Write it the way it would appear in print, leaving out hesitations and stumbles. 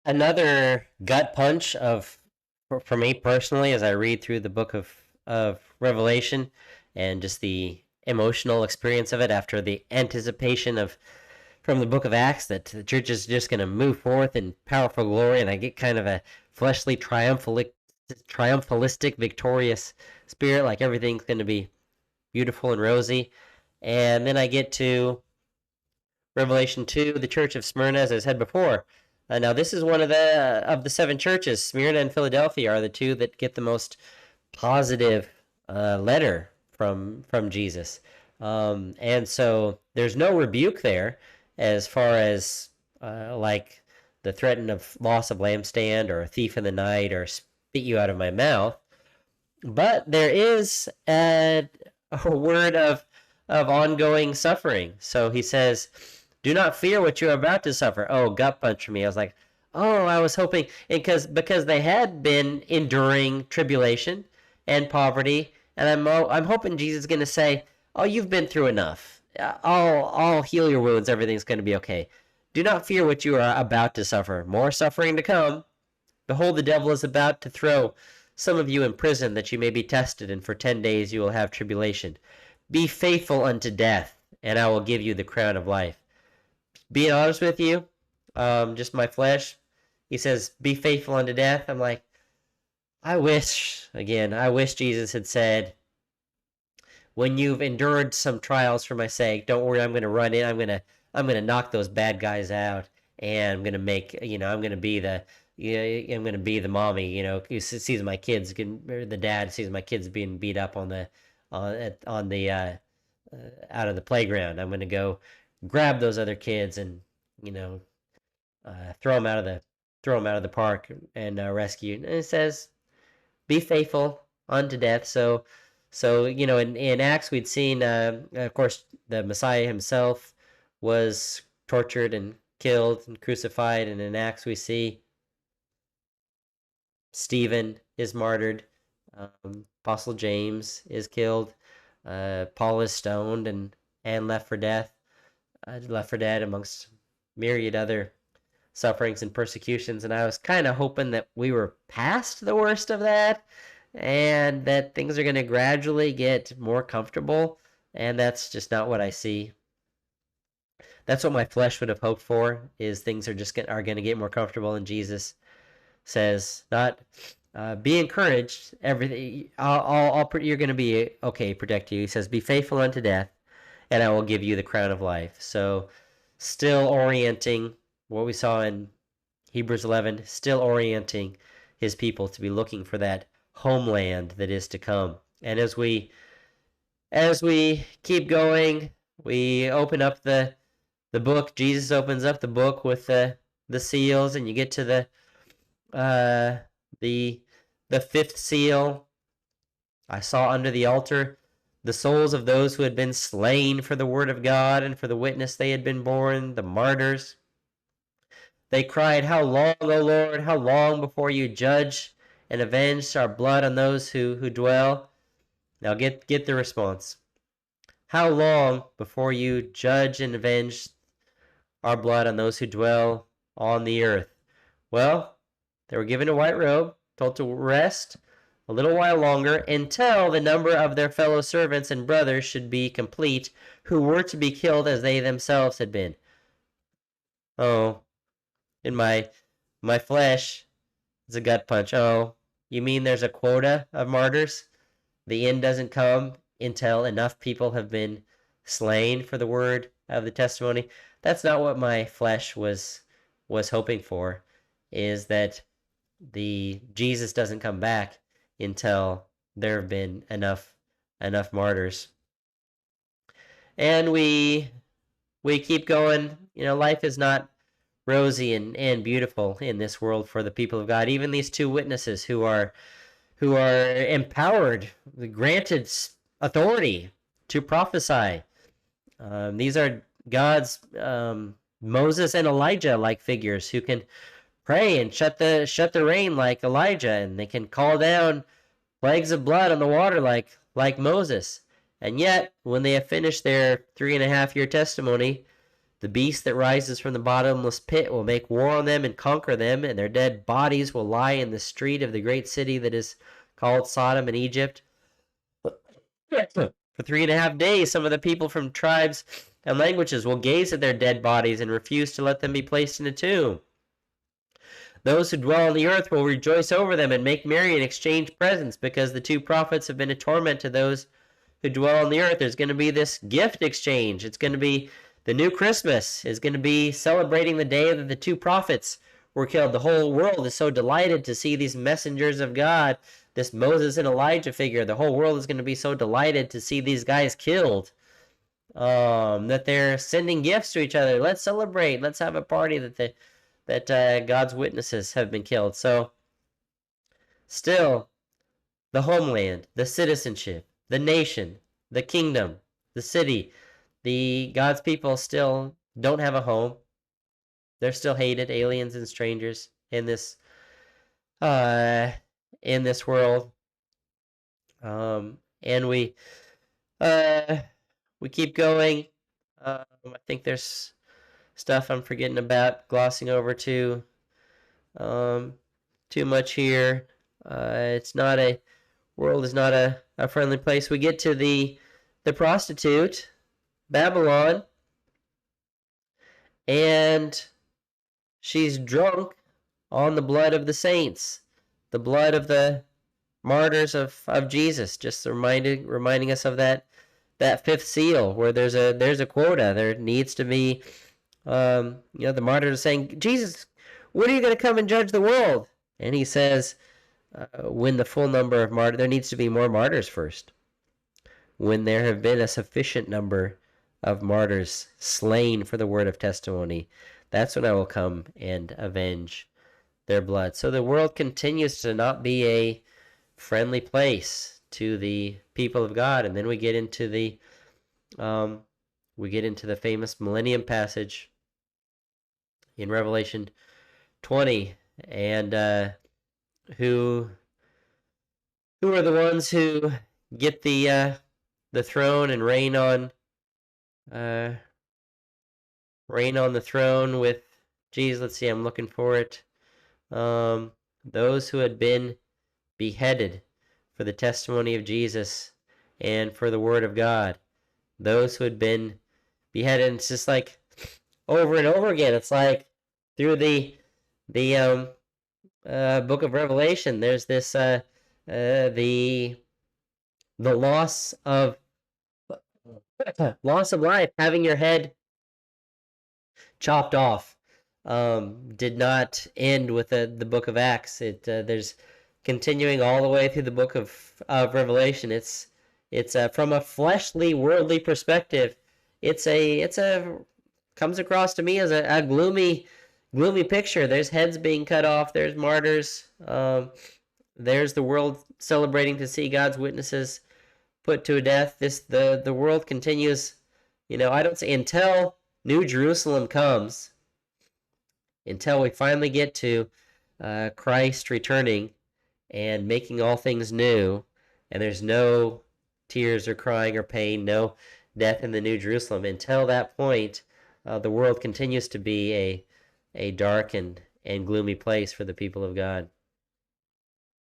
Another gut punch for me personally as I read through the book of Revelation and just the emotional experience of it after the anticipation of from the book of Acts that the church is just going to move forth in powerful glory, and I get kind of a fleshly triumphalistic victorious spirit, like everything's going to be beautiful and rosy. And then I get to Revelation 2, the church of Smyrna, as I said before. Now, this is one of the seven churches. Smyrna and Philadelphia are the two that get the most positive letter from Jesus, and so there's no rebuke there as far as like the threat of loss of lampstand or a thief in the night or spit you out of my mouth. But there is a word of ongoing suffering. So he says, "Do not fear what you are about to suffer." Oh, gut punch for me. I was like, "Oh, I was hoping," because they had been enduring tribulation and poverty, and I'm hoping Jesus is going to say, "Oh, you've been through enough. I'll heal your wounds. Everything's going to be okay. Do not fear what you are about to suffer. More suffering to come. Behold, the devil is about to throw some of you in prison, that you may be tested, and for 10 days you will have tribulation. Be faithful unto death, and I will give you the crown of life." Being honest with you, just my flesh, he says, "Be faithful unto death." I'm like, I wish Jesus had said, "When you've endured some trials for my sake, don't worry, I'm going to run in, I'm going to knock those bad guys out, and I'm going to make, I'm going to be the, I'm going to be the mommy, who sees my kids, or the dad sees my kids being beat up on the out of the playground. I'm going to go grab those other kids and you know throw them out of the park and rescue." And it says, "Be faithful unto death." So in Acts we'd seen, of course, the Messiah himself was tortured and killed and crucified, and in Acts we see Stephen is martyred, Apostle James is killed, Paul is stoned and left for dead amongst myriad other sufferings and persecutions. And I was kind of hoping that we were past the worst of that and that things are going to gradually get more comfortable. And that's just not what I see. That's what my flesh would have hoped for, is things are going to get more comfortable. And Jesus says, not be encouraged. Everything, you're going to be okay. Protect you. He says, "Be faithful unto death, and I will give you the crown of life." So, still orienting what we saw in Hebrews 11, still orienting his people to be looking for that homeland that is to come. And as we keep going, we open up the book. Jesus opens up the book with the seals, and you get to uh, the the fifth seal. "I saw under the altar the souls of those who had been slain for the word of God and for the witness they had been borne, the martyrs. They cried, 'How long, O Lord, how long before you judge and avenge our blood on those who dwell?'" Now get the response. "How long before you judge and avenge our blood on those who dwell on the earth?" Well, they were given a white robe, told to rest a little while longer until the number of their fellow servants and brothers should be complete, who were to be killed as they themselves had been. Oh, in my flesh, it's a gut punch. Oh, you mean there's a quota of martyrs? The end doesn't come until enough people have been slain for the word of the testimony. That's not what my flesh was hoping for, is that the Jesus doesn't come back until there have been enough martyrs. And we keep going. Life is not rosy and beautiful in this world for the people of God. Even these two witnesses who are empowered, granted authority to prophesy. These are God's Moses and Elijah like figures who can pray and shut the rain like Elijah, and they can call down plagues of blood on the water like Moses. And yet, when they have finished their 3.5-year testimony, The beast that rises from the bottomless pit will make war on them and conquer them, and their dead bodies will lie in the street of the great city that is called Sodom and Egypt. For 3.5 days, some of the people from tribes and languages will gaze at their dead bodies and refuse to let them be placed in a tomb. Those who dwell on the earth will rejoice over them and make merry and exchange presents, because the 2 prophets have been a torment to those who dwell on the earth. There's going to be this gift exchange. It's going to be the new Christmas is going to be celebrating the day that the 2 prophets were killed. The whole world is so delighted to see these messengers of God, this Moses and Elijah figure. The whole world is going to be so delighted to see these guys killed, that they're sending gifts to each other. Let's celebrate. Let's have a party that God's witnesses have been killed. So still, the homeland, the citizenship, the nation, the kingdom, the city, God's people still don't have a home. They're still hated, aliens and strangers in this world. And we keep going. I think there's stuff I'm forgetting about, glossing over too much here. World is not a friendly place. We get to the prostitute, Babylon, and she's drunk on the blood of the saints, the blood of the martyrs of Jesus. Just reminding us of that 5th seal, where there's a quota. There needs to be, the martyrs are saying, Jesus, when are you going to come and judge the world? And he says, when the full number of martyrs, there needs to be more martyrs first. When there have been a sufficient number of martyrs slain for the word of testimony, that's when I will come and avenge their blood. So the world continues to not be a friendly place to the people of God. And then we get into the famous millennium passage in Revelation 20, and who are the ones who get the throne and reign on the throne with Jesus. Let's see, I'm looking for it. Those who had been beheaded for the testimony of Jesus and for the word of God. Those who had been beheaded. And it's just like over and over again. It's like through the book of Revelation, there's this the loss of life, having your head chopped off. Did not end with the book of Acts. There's continuing all the way through the book of Revelation. It's from a fleshly, worldly perspective. It's comes across to me as a gloomy picture. There's heads being cut off. There's martyrs. There's the world celebrating to see God's witnesses put to death. The world continues. I don't say until New Jerusalem comes, until we finally get to Christ returning and making all things new, and there's no tears or crying or pain, no death in the New Jerusalem. Until that point, the world continues to be a dark and gloomy place for the people of God.